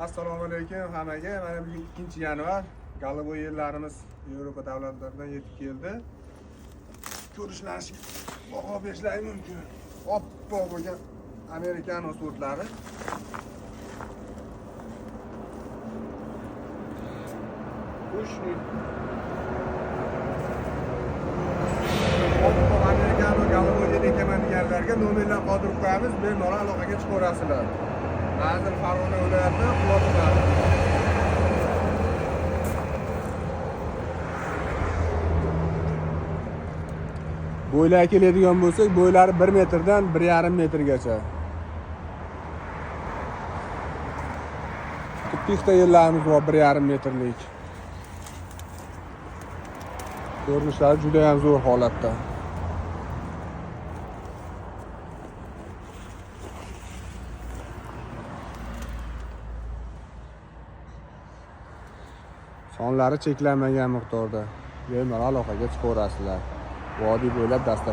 Assalomu alaykum hammaga. Mana bugun 2-yanvar. Galovoy yerlarimiz Yevropa davlatlaridan yetib keldi. Ko'rishlariga baho berishlari mumkin. Oppoq bo'lgan Amerikano sortlari. Qo'shni. Oppoq Amerikano Galovoy ekan deganlarga nomerlar qoldirib qo'yamiz. Bemalol aloqaga chiqarasizlar. Hozir Farg'ona viloyati Quloqlar. Bo'ylar keladigan bo'lsak, bo'ylari 1 metrdan 1,5 metrgacha. Tipikda yerlarimiz bor 1,5 metrlik. Ko'rinishlari juda ham zo'r holatda. Sonlari cheklanmagan miqdorda bemalol aloqaga chiqaverasizlar. Vodiy bo'ylab dastlab